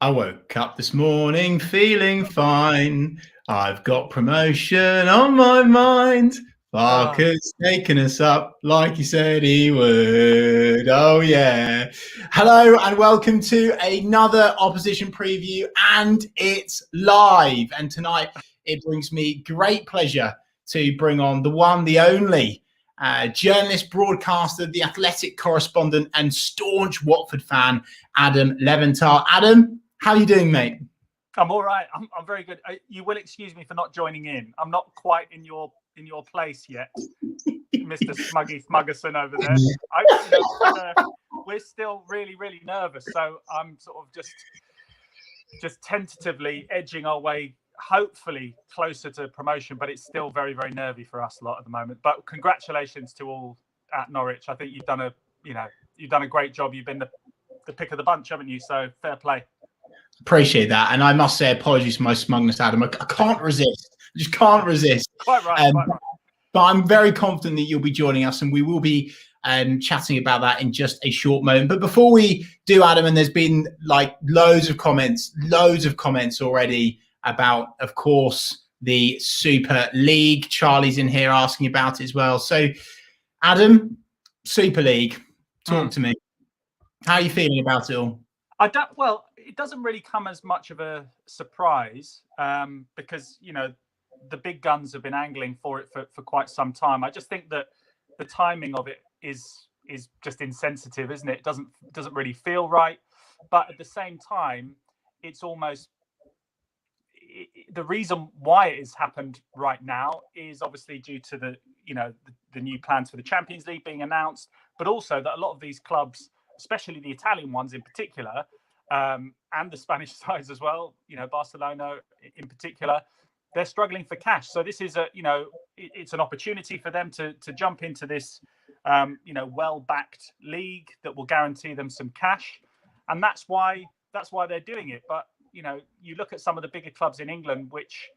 I woke up this morning feeling fine. I've got promotion on my mind. Parker's taking us up like he said he would. Oh, yeah. Hello and welcome to another opposition preview, and it's live. And tonight it brings me great pleasure to bring on the one, the only journalist, broadcaster, the athletic correspondent, and staunch Watford fan, Adam Leventhal. Adam, how are you doing, mate? I'm all right. I'm very good. You will excuse me for not joining in. I'm not quite in your place yet, Mr. Smuggy Smuggerson over there. We're still really, really nervous. So I'm sort of just tentatively edging our way, hopefully closer to promotion. But it's still very, very nervy for us lot at the moment. But congratulations to all at Norwich. I think you've done a great job. You've been the pick of the bunch, haven't you? So fair play. Appreciate that. And I must say, apologies for my smugness, Adam. I can't resist. I just can't resist. Quite right. But I'm very confident that you'll be joining us, and we will be chatting about that in just a short moment. But before we do, Adam, and there's been like loads of comments already about, of course, the Super League. Charlie's in here asking about it as well. So, Adam, Super League, talk to me. How are you feeling about it all? Well, it doesn't really come as much of a surprise because, the big guns have been angling for it for quite some time. I just think that the timing of it is just insensitive, isn't it? It doesn't really feel right. But at the same time, it's almost the reason why it has happened right now is obviously due to the new plans for the Champions League being announced, but also that a lot of these clubs, especially the Italian ones in particular, and the Spanish sides as well, Barcelona in particular, they're struggling for cash. So this is it's an opportunity for them to jump into this, well-backed league that will guarantee them some cash, and that's why they're doing it. But you look at some of the bigger clubs in England, which,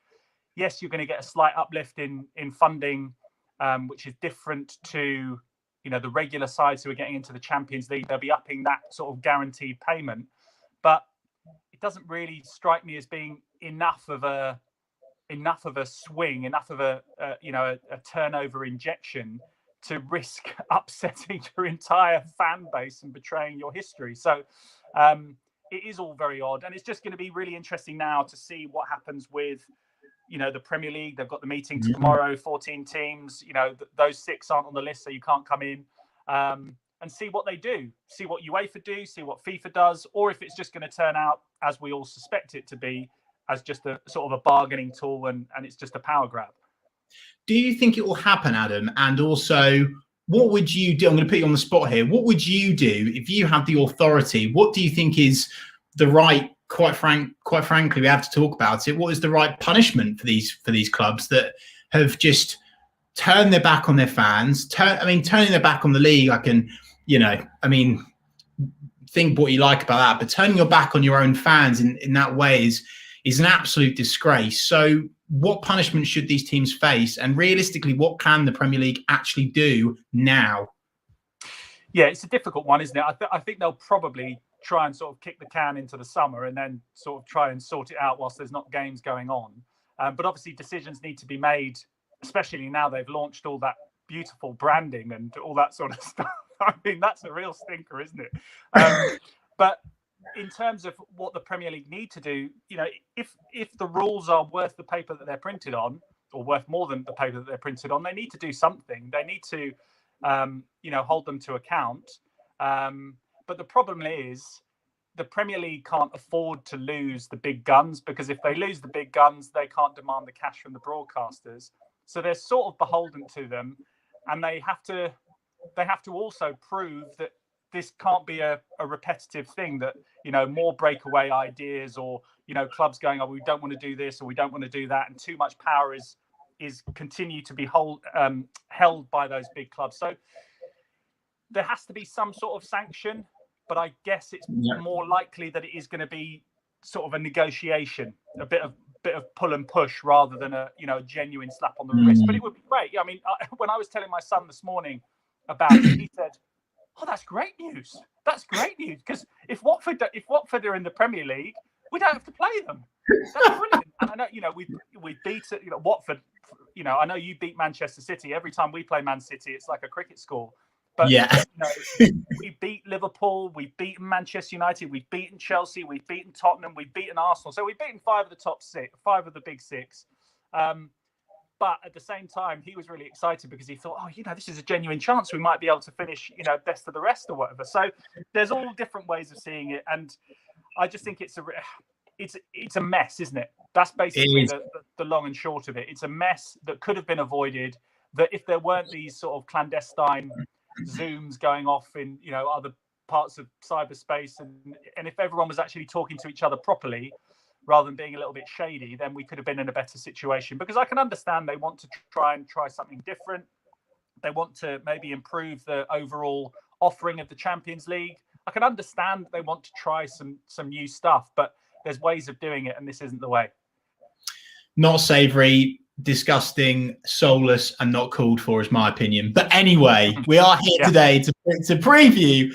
yes, you're going to get a slight uplift in funding, which is different to the regular sides who are getting into the Champions League. They'll be upping that sort of guaranteed payment, but it doesn't really strike me as being enough of a swing, enough of a turnover injection to risk upsetting your entire fan base and betraying your history. So it is all very odd, and it's just going to be really interesting now to see what happens with the Premier League. They've got the meeting tomorrow, 14 teams, those 6 aren't on the list, so you can't come in, and see what they do, see what UEFA do, see what FIFA does, or if it's just going to turn out, as we all suspect it to be, as just a sort of a bargaining tool, and it's just a power grab. Do you think it will happen, Adam? And also, what would you do? I'm going to put you on the spot here. What would you do if you had the authority? What do you think is the right, quite frankly, we have to talk about it. What is the right punishment for these clubs that have just turned their back on their fans? Turning their back on the league, think what you like about that, but turning your back on your own fans in that way is an absolute disgrace. So what punishment should these teams face? And realistically, what can the Premier League actually do now? Yeah, it's a difficult one, isn't it? I think they'll probably try and sort of kick the can into the summer and then sort of try and sort it out whilst there's not games going on. But obviously decisions need to be made, especially now they've launched all that beautiful branding and all that sort of stuff. That's a real stinker, isn't it? But in terms of what the Premier League need to do, if the rules are worth the paper that they're printed on, or worth more than the paper that they're printed on, they need to do something. They need to, hold them to account. But the problem is the Premier League can't afford to lose the big guns, because if they lose the big guns, they can't demand the cash from the broadcasters. So they're sort of beholden to them, and they have to also prove that this can't be a repetitive thing, that, more breakaway ideas or, clubs going, oh, we don't want to do this or we don't want to do that. And too much power is continue to be held by those big clubs. So there has to be some sort of sanction, but I guess it's more likely that it is going to be sort of a negotiation, a bit of pull and push rather than a genuine slap on the wrist. But it would be great. When I was telling my son this morning about it, he said, "Oh, that's great news. That's great news, because if Watford are in the Premier League, we don't have to play them. That's brilliant. And I know, we beat Watford. I know you beat Manchester City. Every time we play Man City, it's like a cricket score. But we beat Liverpool, we've beaten Manchester United, we've beaten Chelsea, we've beaten Tottenham, we've beaten Arsenal. So we've beaten 5 of the top 6, 5 of the big 6. But at the same time, he was really excited because he thought, this is a genuine chance we might be able to finish, best of the rest or whatever. So there's all different ways of seeing it, and I just think it's a mess, isn't it? That's basically the long and short of it. It's a mess that could have been avoided. That if there weren't these sort of clandestine Zooms going off in other parts of cyberspace, and if everyone was actually talking to each other properly rather than being a little bit shady, then we could have been in a better situation. Because I can understand they want to try something different. They want to maybe improve the overall offering of the Champions League. I can understand they want to try some new stuff, but there's ways of doing it, and this isn't the way. Not savoury, disgusting, soulless, and not called for, is my opinion. But anyway, we are here today to preview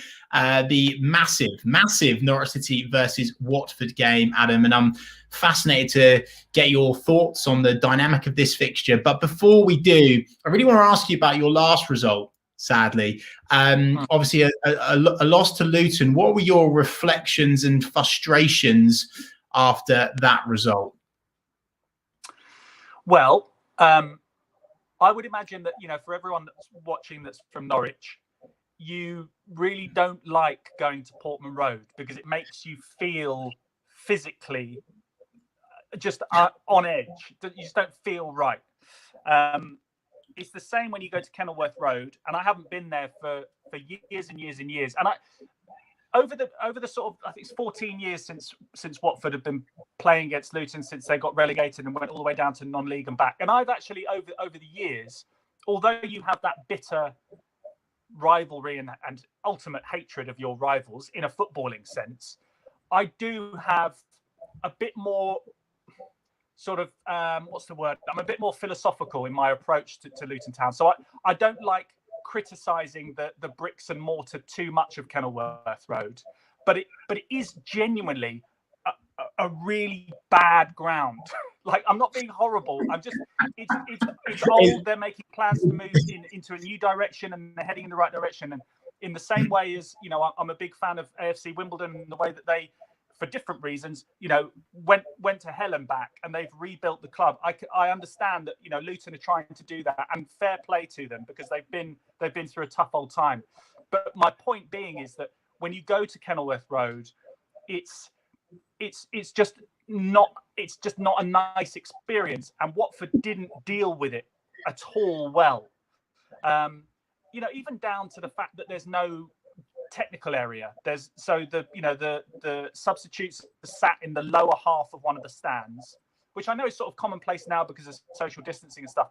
the massive Norwich City versus Watford game, Adam. And I'm fascinated to get your thoughts on the dynamic of this fixture. But before we do, I really want to ask you about your last result, sadly. Obviously, a loss to Luton. What were your reflections and frustrations after that result? Well, I would imagine that, for everyone that's watching that's from Norwich, you really don't like going to Portman Road because it makes you feel physically just on edge. You just don't feel right. It's the same when you go to Kenilworth Road, and I haven't been there for years and years and years. And over the sort of, I think it's 14 years since Watford have been playing against Luton since they got relegated and went all the way down to non-league and back. And I've actually over the years, although you have that bitter rivalry and ultimate hatred of your rivals in a footballing sense, I do have a bit more sort of what's the word? I'm a bit more philosophical in my approach to Luton Town. So I don't like criticising the bricks and mortar too much of Kenilworth Road, but it is genuinely a really bad ground. Like, I'm not being horrible. I'm just it's old. They're making plans to move into a new direction, and they're heading in the right direction. And in the same way as I'm a big fan of AFC Wimbledon and the way that they, for different reasons, went to hell and back, and they've rebuilt the club. I understand that Luton are trying to do that, and fair play to them because they've been through a tough old time. But my point being is that when you go to Kenilworth Road, it's just not a nice experience, and Watford didn't deal with it at all well. Even down to the fact that there's no technical area. There's the substitutes sat in the lower half of one of the stands, which I know is sort of commonplace now because of social distancing and stuff,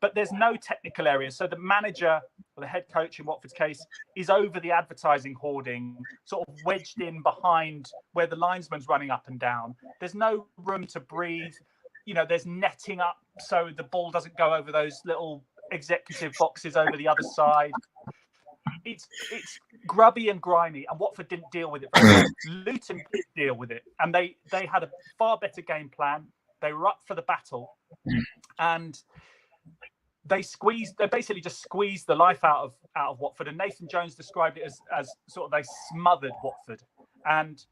but there's no technical area. So the manager, or the head coach in Watford's case, is over the advertising hoarding, sort of wedged in behind where the linesman's running up and down. There's no room to breathe. There's netting up so the ball doesn't go over those little executive boxes over the other side. It's grubby and grimy, and Watford didn't deal with it very well. Luton did deal with it, and they had a far better game plan. They were up for the battle, and they basically just squeezed the life out of Watford. And Nathan Jones described it as sort of they smothered Watford. And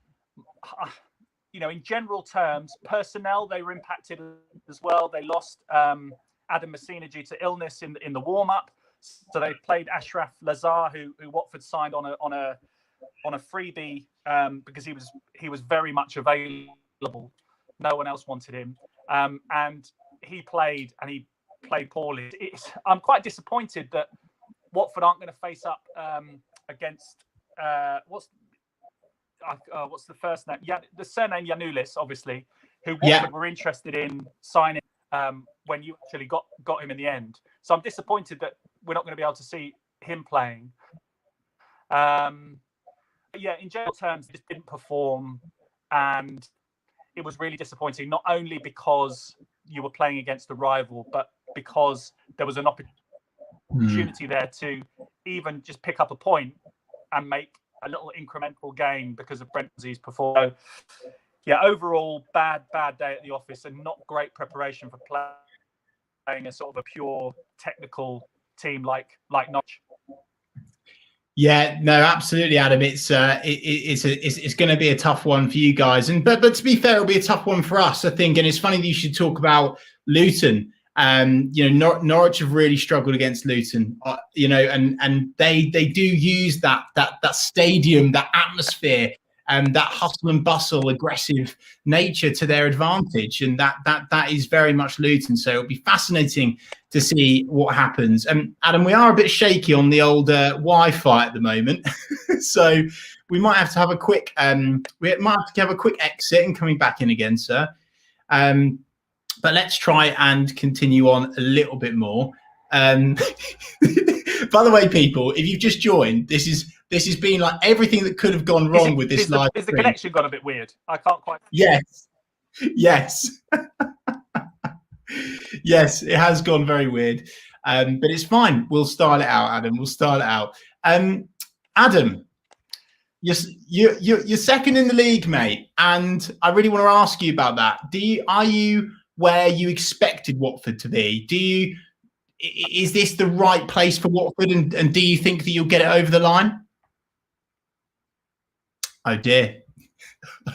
in general terms, personnel, they were impacted as well. They lost Adam Messina due to illness in the warm up. So they played Ashraf Lazar, who Watford signed on a freebie because he was very much available. No one else wanted him, and he played poorly. I'm quite disappointed that Watford aren't going to face up against what's the first name? Yeah, the surname Giannoulis, obviously, who Watford were interested in signing when you actually got him in the end. So I'm disappointed that we're not going to be able to see him playing. In general terms, he just didn't perform, and it was really disappointing, not only because you were playing against a rival, but because there was an opportunity there to even just pick up a point and make a little incremental gain because of Brentzi's performance. Yeah, overall, bad day at the office and not great preparation for playing a sort of a pure technical team like Norwich. Yeah, no, absolutely, Adam. It's going to be a tough one for you guys, and but to be fair, it'll be a tough one for us, I think. And it's funny that you should talk about Luton. Norwich have really struggled against Luton. And they do use that stadium, that atmosphere, and that hustle and bustle, aggressive nature to their advantage, and that is very much Luton. So it'll be fascinating to see what happens. Adam, we are a bit shaky on the old Wi-Fi at the moment, so we might have to have a quick exit and coming back in again, sir. But let's try and continue on a little bit more. By the way, people, if you've just joined, this has been like everything that could have gone wrong with this live stream. Is the stream. Connection got a bit weird? I can't quite. Yes. Yes, it has gone very weird, but it's fine. We'll start it out, Adam. We'll start it out. Adam, you're second in the league, mate, and I really want to ask you about that. Are you where you expected Watford to be? Is this the right place for Watford, and do you think that you'll get it over the line? Oh dear.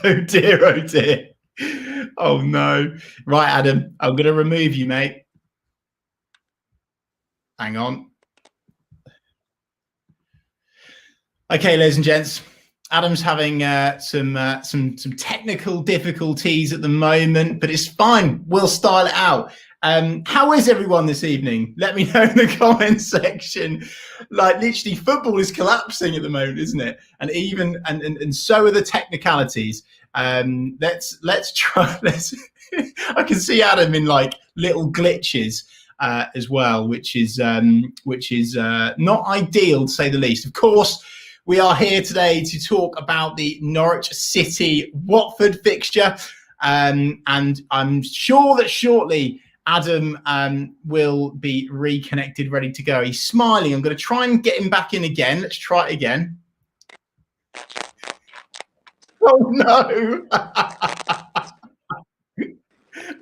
Oh dear, oh dear. Oh no. Right, Adam, I'm going to remove you, mate. Hang on. Okay, ladies and gents, Adam's having some technical difficulties at the moment, but it's fine. We'll style it out. How is everyone this evening? Let me know in the comments section. Like, literally, football is collapsing at the moment, isn't it? And so are the technicalities. Let's try. I can see Adam in like little glitches as well, which is not ideal to say the least. Of course, we are here today to talk about the Norwich City Watford fixture, and I'm sure that shortly Adam will be reconnected, ready to go. He's smiling. I'm going to try and get him back in again. Let's try it again. Oh no!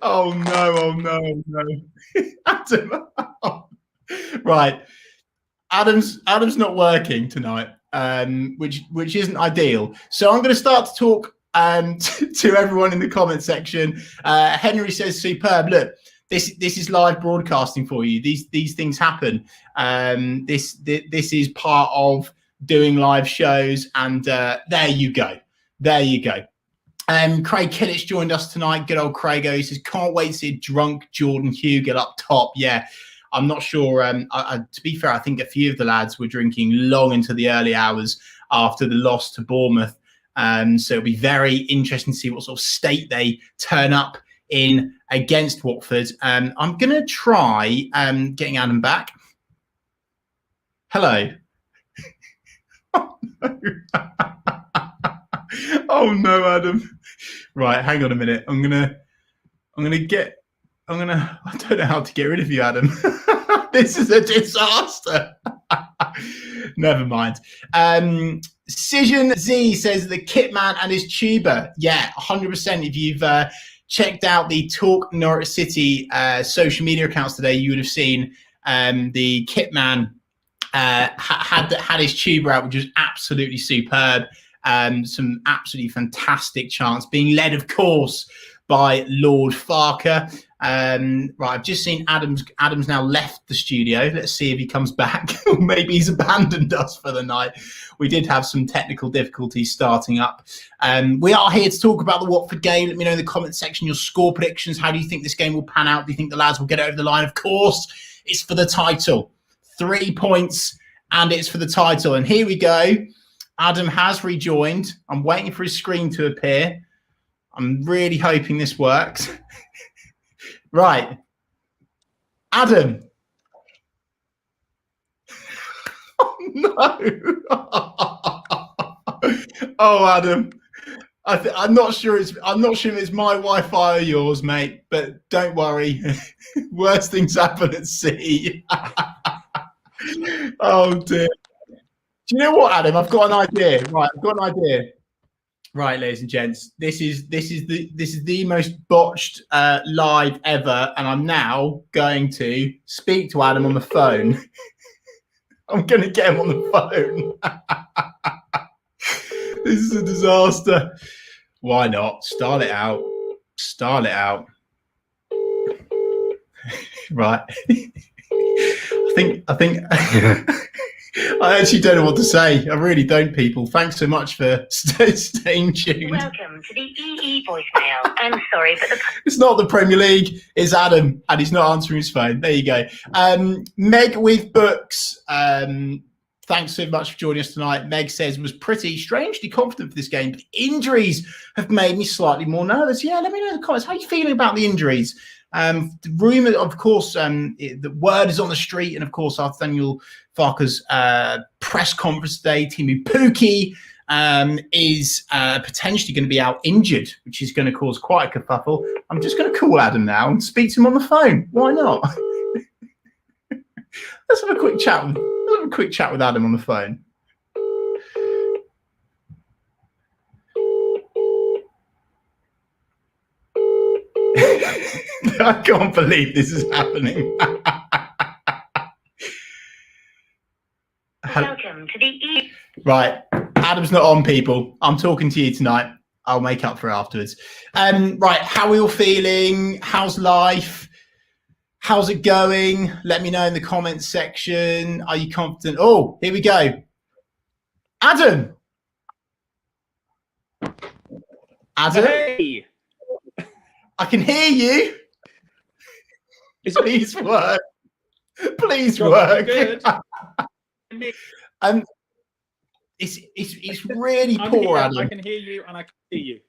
Oh no! Oh no! Oh no! Adam. Right. Adam's not working tonight, which isn't ideal. So I'm going to start to talk to everyone in the comment section. Henry says, "Superb. Look, this is live broadcasting for you. These things happen. This is part of doing live shows, and there you go. There you go." Craig Kinnich joined us tonight. Good old Craigo. He says, "Can't wait to see drunk Jordan Hugill up top." Yeah, I'm not sure. To be fair, I think a few of the lads were drinking long into the early hours after the loss to Bournemouth. So it'll be very interesting to see what sort of state they turn up in against Watford. I'm going to try getting Adam back. Hello. Oh, no. Oh no, Adam. Right, hang on a minute. I don't know how to get rid of you, Adam. This is a disaster. Never mind. Cision Z says the Kitman and his tuber. Yeah, 100%. If you've checked out the Talk Norwich City social media accounts today, you would have seen the Kitman had his tuber out, which was absolutely superb. Some absolutely fantastic chants being led, of course, by Lord Farker. Right, I've just seen Adam's now left the studio. Let's see if he comes back. Maybe he's abandoned us for the night. We did have some technical difficulties starting up. We are here to talk about the Watford game. Let me know in the comment section your score predictions. How do you think this game will pan out? Do you think the lads will get over the line? Of course, it's for the title. 3 points, and it's for the title. And here we go. Adam has rejoined. I'm waiting for his screen to appear. I'm really hoping this works. Right. Adam. Oh, no. Oh, Adam. I'm not sure if it's my Wi-Fi or yours, mate, but don't worry. Worst things happen at sea. Oh, dear. Do you know what, Adam? I've got an idea. Right, I've got an idea. Right, ladies and gents, this is the most botched live ever, and I'm now going to speak to Adam on the phone. I'm going to get him on the phone. This is a disaster. Why not? Start it out. Start it out. Right. I think I actually don't know what to say. I really don't, people. Thanks so much for staying tuned. Welcome to the EE voicemail. I'm sorry, but it's not the Premier League. It's Adam, and he's not answering his phone. There you go. Meg with Books. Thanks so much for joining us tonight. Meg says, was pretty strangely confident for this game, but injuries have made me slightly more nervous. Yeah, let me know in the comments. How are you feeling about the injuries? The rumour, of course, the word is on the street, and of course, after Daniel Farke's press conference today, Timu Pukki is potentially going to be out injured, which is going to cause quite a kerfuffle. I'm just going to call Adam now and speak to him on the phone. Why not? Let's have a quick chat. Let's have a quick chat with Adam on the phone. I can't believe this is happening. welcome to the E. Right, Adam's not on, people. I'm talking to you tonight. I'll make up for it afterwards. Right, how are we all feeling? How's life? How's it going? Let me know in the comments section. Are you confident? Oh, here we go. Adam. Adam. Hey. I can hear you. Please work. Please work. It's really poor, Adam. I can hear you and I can see you.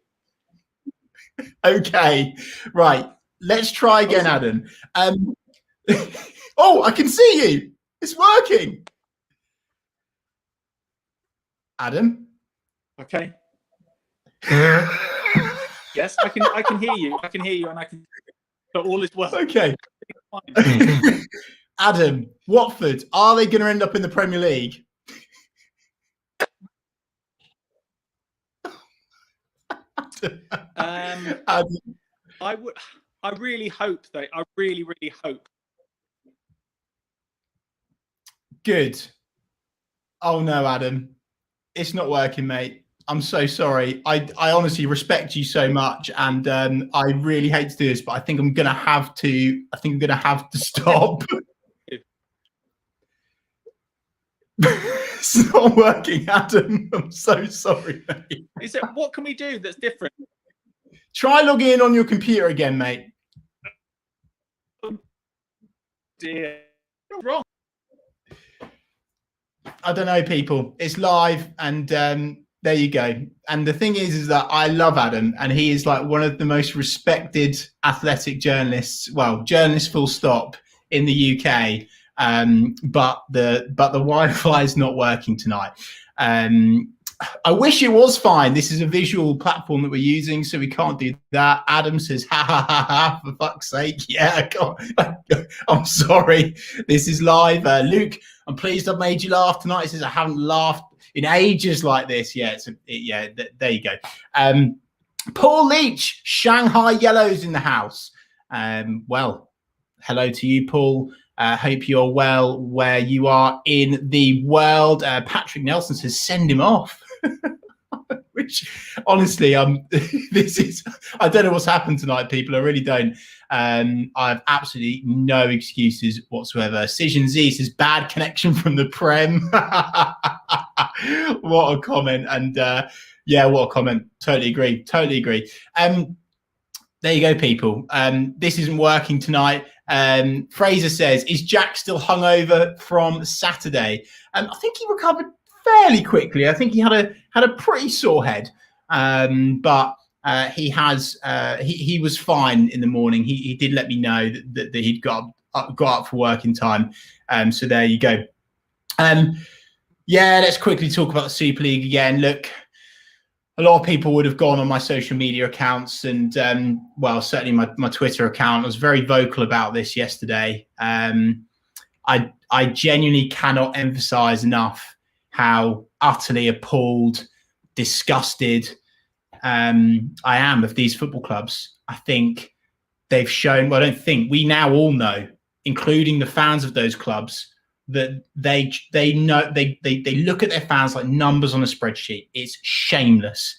Okay, right. Let's try again, Adam. Oh, I can see you. It's working. Adam. Okay. Yes, I can hear you. I can hear you, and I can. So all is well. Okay. Adam, Watford, are they going to end up in the Premier League? Adam. I really hope they. I really hope. Good. Oh no, Adam, it's not working, mate. I'm so sorry. I honestly respect you so much, and I really hate to do this, but I think I'm gonna have to. I think I'm gonna have to stop. It's not working, Adam. I'm so sorry, mate. Is it? What can we do that's different? Try logging in on your computer again, mate. Dear, what's wrong? I don't know, people. It's live, and there you go. And the thing is that I love Adam, and he is like one of the most respected athletic journalists. Well, journalists, full stop, in the UK. But the Wi-Fi is not working tonight. I wish it was fine. This is a visual platform that we're using, so we can't do that. Adam says, ha, ha, ha, ha, for fuck's sake. Yeah, I can't. I'm sorry. This is live. Luke, I'm pleased I've made you laugh tonight. He says, I haven't laughed in ages like this. Yeah, there you go. Paul Leach, Shanghai Yellows in the house. Well, hello to you, Paul. Hope you're well where you are in the world. Patrick Nelson says, send him off. Which, honestly, this is, I don't know what's happened tonight, people. I really don't. I have absolutely no excuses whatsoever. Cision Z says, bad connection from the Prem. What a comment. And yeah, what a comment. Totally agree. There you go, people. This isn't working tonight. Fraser says, is Jack still hungover from Saturday? I think he recovered fairly quickly. I think he had a pretty sore head, but he was fine in the morning. He did let me know that he'd got up for work in time. So there you go. Yeah, let's quickly talk about the Super League again. Look, a lot of people would have gone on my social media accounts and, well, certainly my Twitter account. I was very vocal about this yesterday. I genuinely cannot emphasize enough how utterly appalled, disgusted, I am of these football clubs. I think they've shown. Well, I don't think we now all know, including the fans of those clubs, that they know they look at their fans like numbers on a spreadsheet. It's shameless.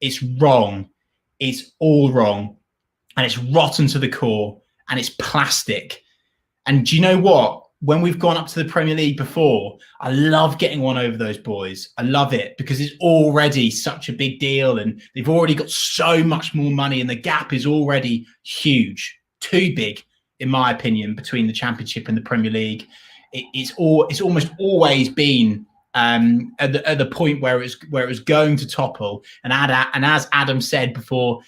It's wrong. It's all wrong, and it's rotten to the core, and it's plastic. And do you know what? When we've gone up to the Premier League before, I love getting one over those boys. I love it because it's already such a big deal and they've already got so much more money and the gap is already huge, too big, in my opinion, between the Championship and the Premier League. It's almost always been at the point where it was going to topple. And as Adam said before,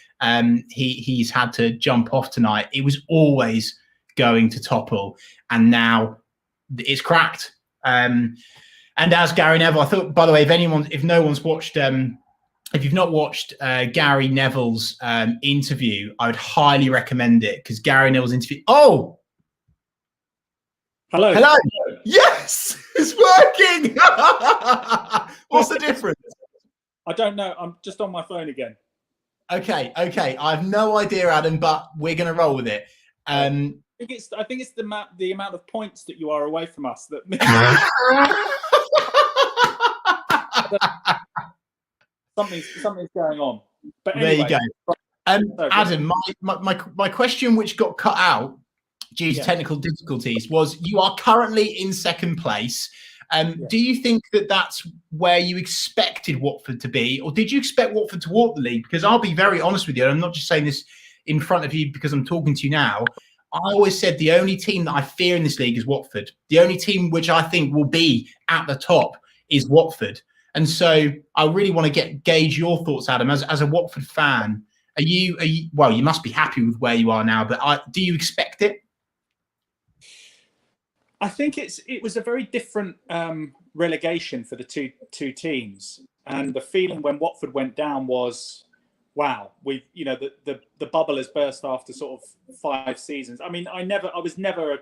he's had to jump off tonight. It was always going to topple, and now it's cracked. And as Gary Neville, I thought, by the way, if no one's watched, if you've not watched Gary Neville's interview, I would highly recommend it because Gary Neville's interview. Oh, hello. Yes, it's working. What's the difference? I don't know. I'm just on my phone again. Okay. I have no idea, Adam, but we're going to roll with it. I think it's the amount of points that you are away from us that something's going on. But anyway, there you go. Adam, my question, which got cut out due to technical difficulties, was: you are currently in second place. Do you think that that's where you expected Watford to be, or did you expect Watford to walk the league? Because I'll be very honest with you, and I'm not just saying this in front of you because I'm talking to you now. I always said the only team that I fear in this league is Watford. The only team which I think will be at the top is Watford. And so I really want to gauge your thoughts, Adam, as a Watford fan. Are you well, you must be happy with where you are now, but do you expect it? I think it was a very different relegation for the two teams. And the feeling when Watford went down was, wow, the bubble has burst after sort of 5 seasons. I mean, I was never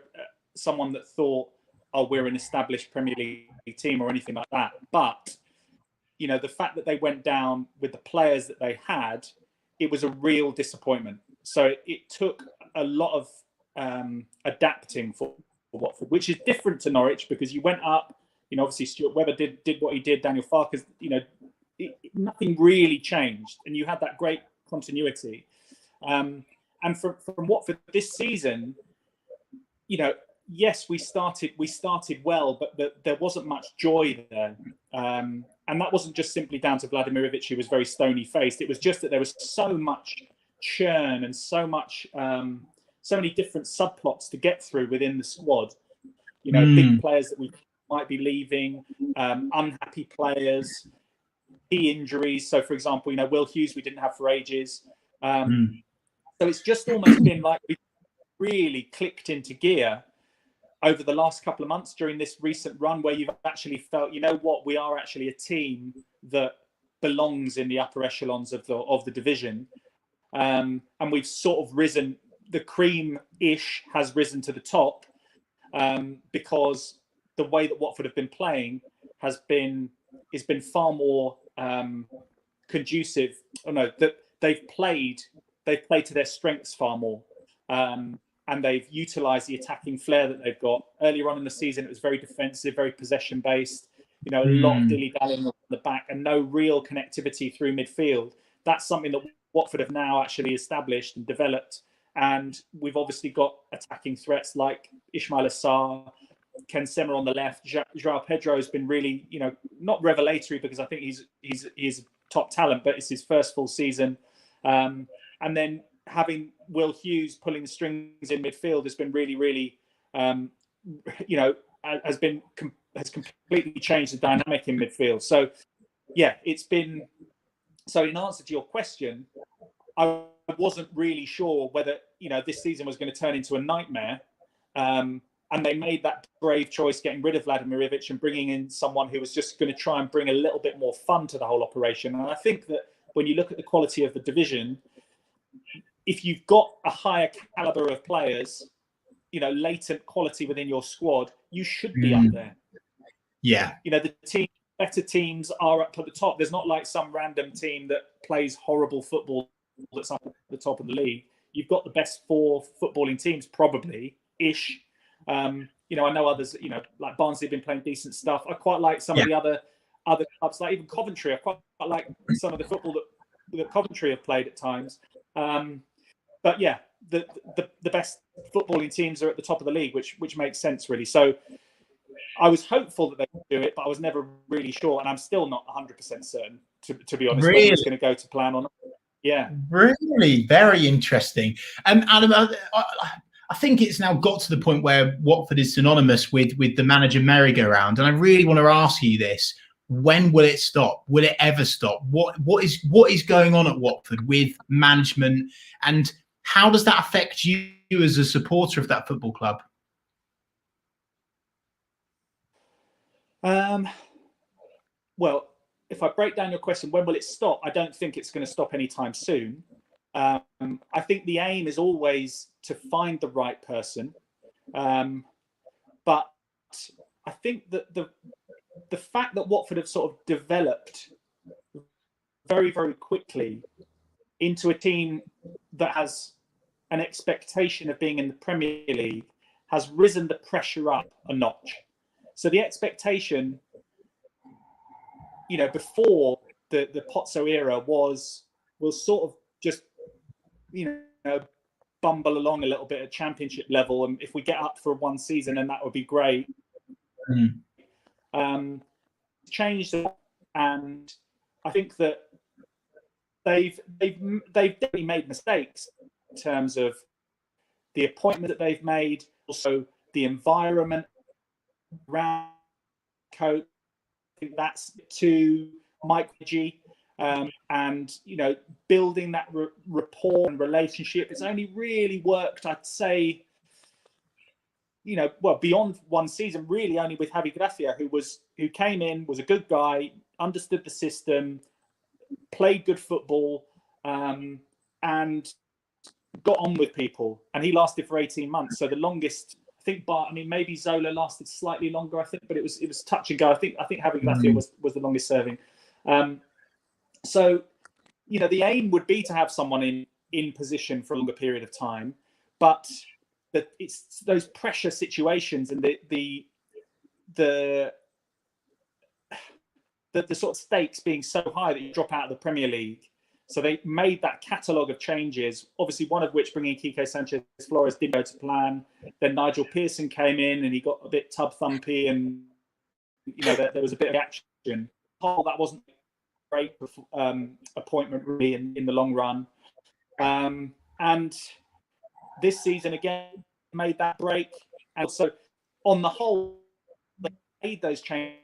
someone that thought, oh, we're an established Premier League team or anything like that. But, the fact that they went down with the players that they had, it was a real disappointment. So it took a lot of adapting for Watford, which is different to Norwich because you went up, obviously Stuart Webber did what he did, Daniel Farke's, nothing really changed, and you had that great continuity. And from Watford this season, yes, we started well, but there wasn't much joy there, and that wasn't just simply down to Vladimir Reeve, who was very stony faced. It was just that there was so much churn and so many different subplots to get through within the squad. Big players that we might be leaving, unhappy players. Injuries. So, for example, Will Hughes we didn't have for ages. So it's just almost been like we really clicked into gear over the last couple of months during this recent run, where you've actually felt, we are actually a team that belongs in the upper echelons of the division, and we've sort of risen. The cream-ish has risen to the top because the way that Watford have been playing has been far more conducive. That they've played to their strengths far more, and they've utilised the attacking flair that they've got. Earlier on in the season, it was very defensive, very possession based. A lot of dilly-dallying on the back and no real connectivity through midfield. That's something that Watford have now actually established and developed. And we've obviously got attacking threats like Ismail Assar, Ken Sema on the left. Joao Pedro has been really, not revelatory because I think he's top talent, but it's his first full season. And then having Will Hughes pulling the strings in midfield has been really, really, has completely changed the dynamic in midfield. So, yeah, it's been. So, in answer to your question, I wasn't really sure whether this season was going to turn into a nightmare. And they made that brave choice, getting rid of Vladimir Reeve and bringing in someone who was just going to try and bring a little bit more fun to the whole operation. And I think that when you look at the quality of the division, if you've got a higher caliber of players, latent quality within your squad, you should be up there. Yeah. The team, better teams are up at the top. There's not like some random team that plays horrible football that's up at the top of the league. You've got the best 4 footballing teams, probably-ish. You know, I know others, you know, like Barnsley have been playing decent stuff. I quite like some of the other clubs, like even Coventry. I quite like some of the football that Coventry have played at times. But yeah, the best footballing teams are at the top of the league, which makes sense, really. So I was hopeful that they would do it, but I was never really sure, and I'm still not 100% certain, to be honest, whether it's going to go to plan or not. Yeah. Really, very interesting. Adam, I think it's now got to the point where Watford is synonymous with the manager merry-go-round, and I really want to ask you this: when will it stop? Will it ever stop? What is going on at Watford with management, and how does that affect you as a supporter of that football club? Well, if I break down your question, when will it stop? I don't think it's going to stop anytime soon. I think the aim is always to find the right person. But I think that the fact that Watford have sort of developed very, very quickly into a team that has an expectation of being in the Premier League has risen the pressure up a notch. So the expectation, you know, before the Pozzo era was sort of just, you know, bumble along a little bit at championship level, and if we get up for one season, then that would be great. Changed, and I think that they've definitely made mistakes in terms of the appointment that they've made, also the environment around coach. I think that's to Mike G. And you know, building that rapport and relationship, it's only really worked, I'd say, you know, well, beyond one season, really only with Javi Gracia, who came in, was a good guy, understood the system, played good football, and got on with people. And he lasted for 18 months. So the longest, I think, maybe Zola lasted slightly longer, I think, but it was touch and go. I think Javi Gracia was the longest serving. So, you know, the aim would be to have someone in position for a longer period of time, but it's those pressure situations and the sort of stakes being so high that you drop out of the Premier League. So they made that catalogue of changes, obviously one of which bringing Quique Sanchez-Flores didn't go to plan. Then Nigel Pearson came in and he got a bit tub-thumpy, and, you know, there was a bit of action. Oh, that wasn't great appointment really in the long run, and this season again made that break. And so on the whole, they made those changes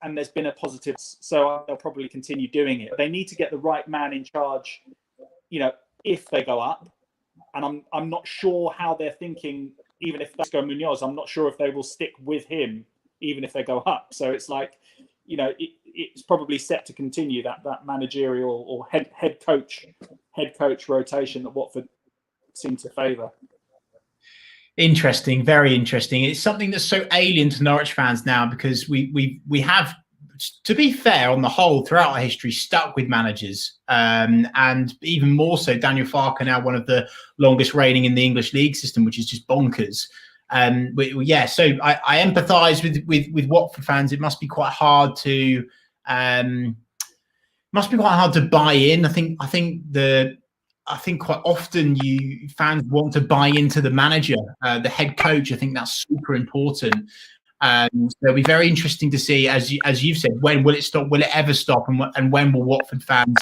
and there's been a positive, so they'll probably continue doing it. They need to get the right man in charge, you know, if they go up, and I'm not sure how they're thinking. Even if Vasco Munoz, I'm not sure if they will stick with him even if they go up. So it's like, you know, it's probably set to continue that managerial or head coach rotation that Watford seem to favour. Interesting, very interesting. It's something that's so alien to Norwich fans now, because we have, to be fair, on the whole, throughout our history, stuck with managers, and even more so, Daniel Farke, now one of the longest reigning in the English league system, which is just bonkers. Yeah, so I empathise with Watford fans. It must be quite hard to buy in. I think quite often fans want to buy into the manager, the head coach. I think that's super important. So it'll be very interesting to see, as you've said, when will it stop? Will it ever stop? And when will Watford fans,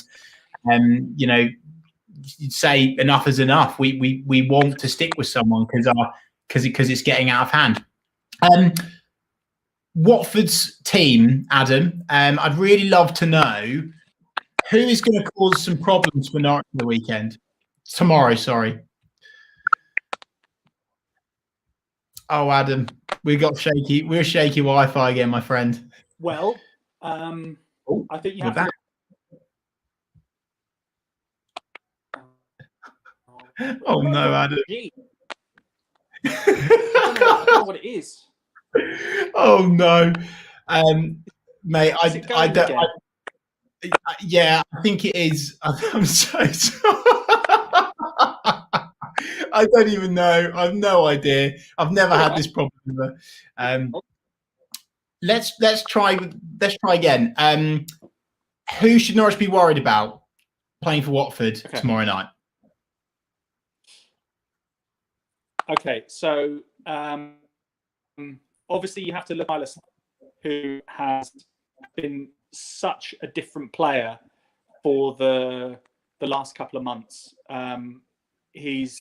you know, say enough is enough? We want to stick with someone because it's getting out of hand. Watford's team, Adam, I'd really love to know who is going to cause some problems for Norwich on the weekend. Tomorrow, sorry. Oh, Adam, we're shaky Wi-Fi again, my friend. Well, I think you have to. Oh no, Adam. I don't know what it is. Oh no. mate. Is it I going don't. again? Yeah, I think it is. I'm so sorry. I don't even know. I've no idea. I've never had this problem. Let's try again. Who should Norwich be worried about playing for Watford tomorrow night? Okay, so obviously you have to look at Silas, who has been such a different player for the last couple of months. He's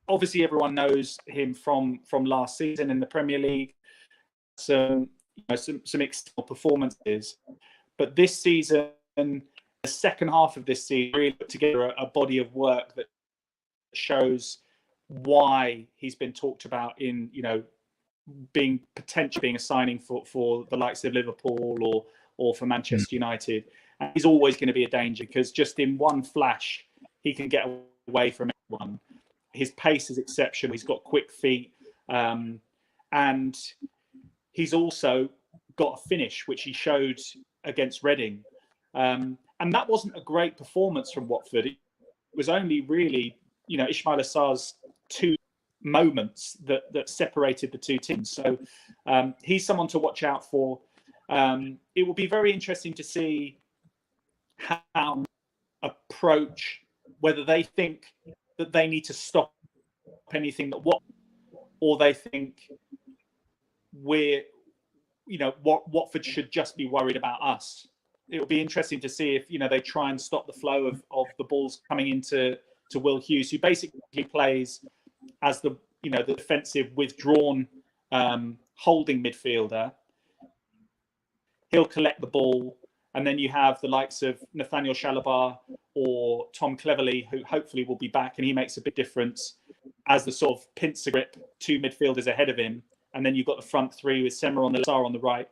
obviously, everyone knows him from last season in the Premier League. Some external performances, but this season, the second half of this season, really put together a body of work that shows why he's been talked about in being potentially being a signing for the likes of Liverpool or for Manchester United. And he's always going to be a danger because just in one flash he can get away from anyone. His pace is exceptional. He's got quick feet, and he's also got a finish, which he showed against Reading. And that wasn't a great performance from Watford. It was only really, Ismaila Sarr's two moments that separated the two teams. So he's someone to watch out for. It will be very interesting to see how approach, whether they think that they need to stop anything or they think Watford should just be worried about us. It will be interesting to see if they try and stop the flow of the balls coming into Will Hughes, who basically plays as the defensive withdrawn holding midfielder. He'll collect the ball, and then you have the likes of Nathaniel Shalabar or Tom Cleverley, who hopefully will be back, and he makes a big difference as the sort of pincer grip two midfielders ahead of him. And then you've got the front three with Semmer on the left, on the right,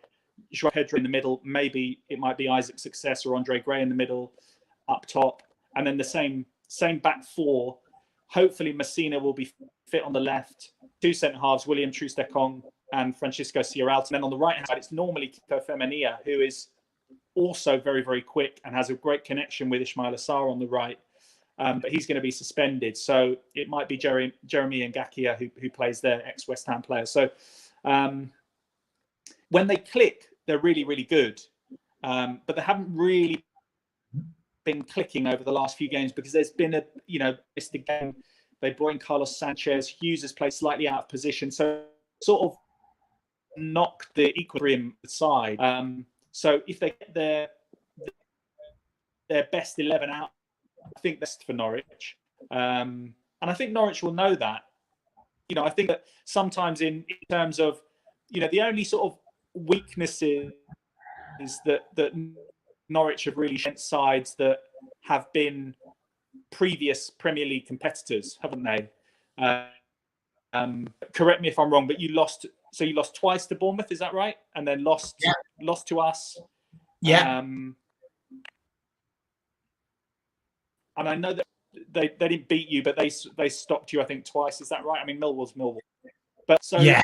Joao Pedro in the middle. Maybe it might be Isaac's successor, Andre Gray in the middle, up top, and then the same back four. Hopefully, Messina will be fit on the left. Two centre halves, William Troost-Ekong and Francisco Sierralta. And then on the right hand side, it's normally Kiko Femenia, who is also very, very quick and has a great connection with Ismaila Sarr on the right. But he's going to be suspended, so it might be Jeremy Ngakia who plays there, ex-West Ham player. So when they click, they're really, really good, but they haven't really been clicking over the last few games because there's been missed a game. They brought in Carlos Sanchez. Hughes has played slightly out of position, so sort of knocked the equilibrium aside. So if they get their best 11 out, I think that's for Norwich. And I think Norwich will know that. I think that sometimes in terms of, the only sort of weaknesses is that Norwich have really shown sides that have been previous Premier League competitors, haven't they? Correct me if I'm wrong, but you lost twice to Bournemouth, is that right? And then lost to us. Yeah. And I know that they didn't beat you, but they stopped you, I think, twice. Is that right? I mean, Millwall's Millwall. But so I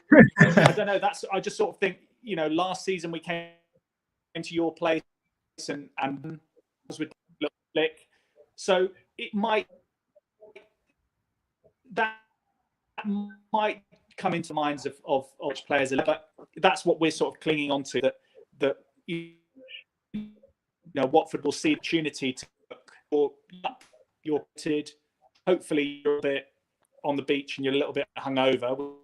don't know. I just sort of think, last season we came to your place and was with Flick. So that might come into minds of players, but that's what we're sort of clinging on to. That Watford will see opportunity to you're hopefully you're a bit on the beach and you're a little bit hungover,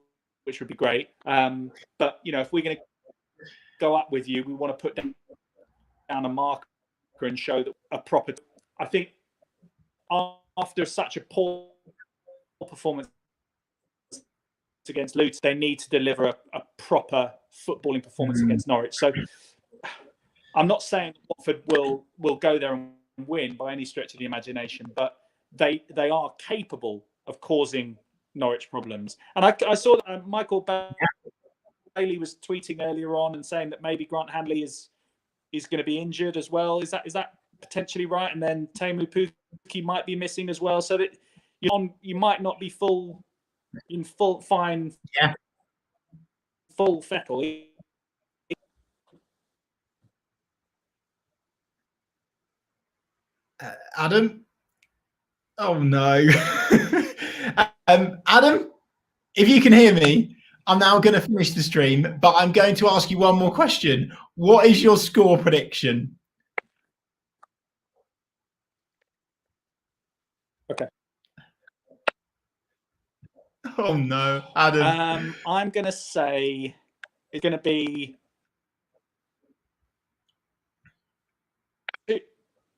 which would be great. But if we're going to go up with you, we want to put down a marker and show that a proper. I think after such a poor performance against Luton, they need to deliver a proper footballing performance against Norwich. So I'm not saying Watford will go there and win by any stretch of the imagination, but they are capable of causing Norwich problems. And I saw that Michael Bailey was tweeting earlier on and saying that maybe Grant Hanley is going to be injured as well. Is that potentially right? And then Teemu Pukki might be missing as well, so that you might not be full feckle. Adam? Oh no. Adam, if you can hear me, I'm now going to finish the stream, but I'm going to ask you one more question. What is your score prediction? Okay. Oh no, Adam. I'm going to say it's going to be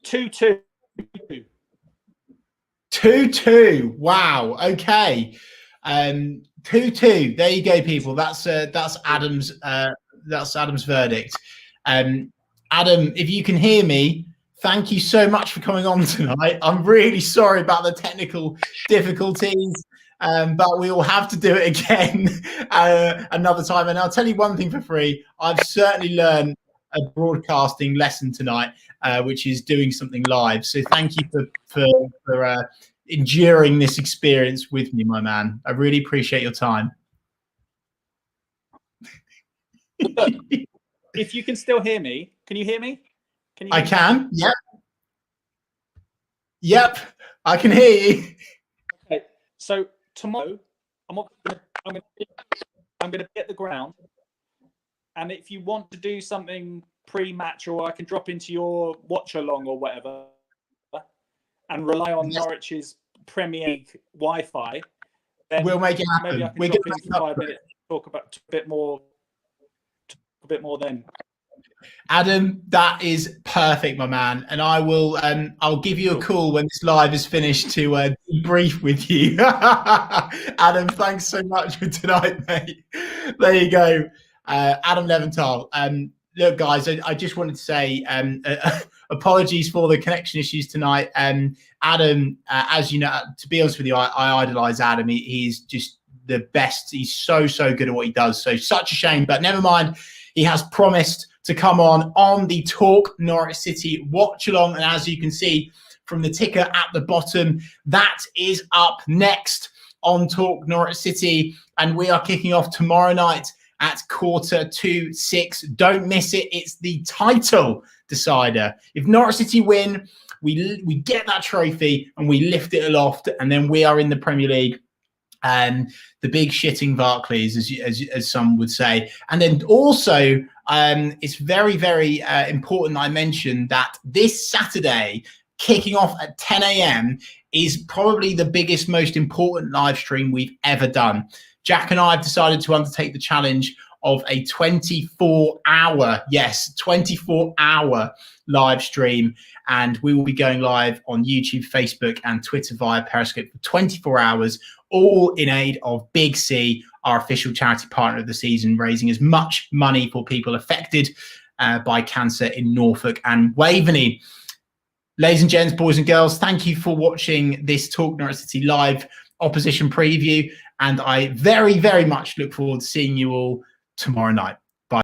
2-2. 2-2. Wow. Okay. 2-2. There you go, people. That's Adam's verdict. Adam, if you can hear me, thank you so much for coming on tonight. I'm really sorry about the technical difficulties, but we will have to do it again another time. And I'll tell you one thing for free. I've certainly learned a broadcasting lesson tonight, which is doing something live. So thank you for enduring this experience with me, my man. I really appreciate your time. If you can still hear me, can you hear me? Can you hear I can. Yep. Yep. I can hear you. Okay. So tomorrow, I'm going to be at the ground, and if you want to do something pre-match, or I can drop into your watch along or whatever, and rely on Norwich's Premier League Wi-Fi, then we'll make it happen. Maybe I can drop in for 5 minutes, talk about a bit more then. Adam, that is perfect, my man. And I will I'll give you a call when this live is finished to debrief with you. Adam, thanks so much for tonight, mate. There you go. Adam Leventhal. Look, guys, I just wanted to say apologies for the connection issues tonight. Adam, as you know, to be honest with you, I idolize Adam. He's just the best. He's so good at what he does. So such a shame, but never mind. He has promised to come on the Talk Norwich City watch along. And as you can see from the ticker at the bottom, that is up next on Talk Norwich City. And we are kicking off tomorrow night at 5:45. Don't miss it. It's the title decider. If Norwich City win, we get that trophy and we lift it aloft, and then we are in the Premier League. The big shitting Barclays, as some would say. And then also, it's very important that I mentioned that this Saturday, kicking off at 10 a.m, is probably the biggest, most important live stream we've ever done. Jack and I have decided to undertake the challenge of a 24-hour live stream, and we will be going live on YouTube, Facebook, and Twitter via Periscope for 24 hours, all in aid of Big C, our official charity partner of the season, raising as much money for people affected by cancer in Norfolk and Waveney. Ladies and gents, boys and girls, thank you for watching this Talk Norwich City live opposition preview, and I very much look forward to seeing you all tomorrow night.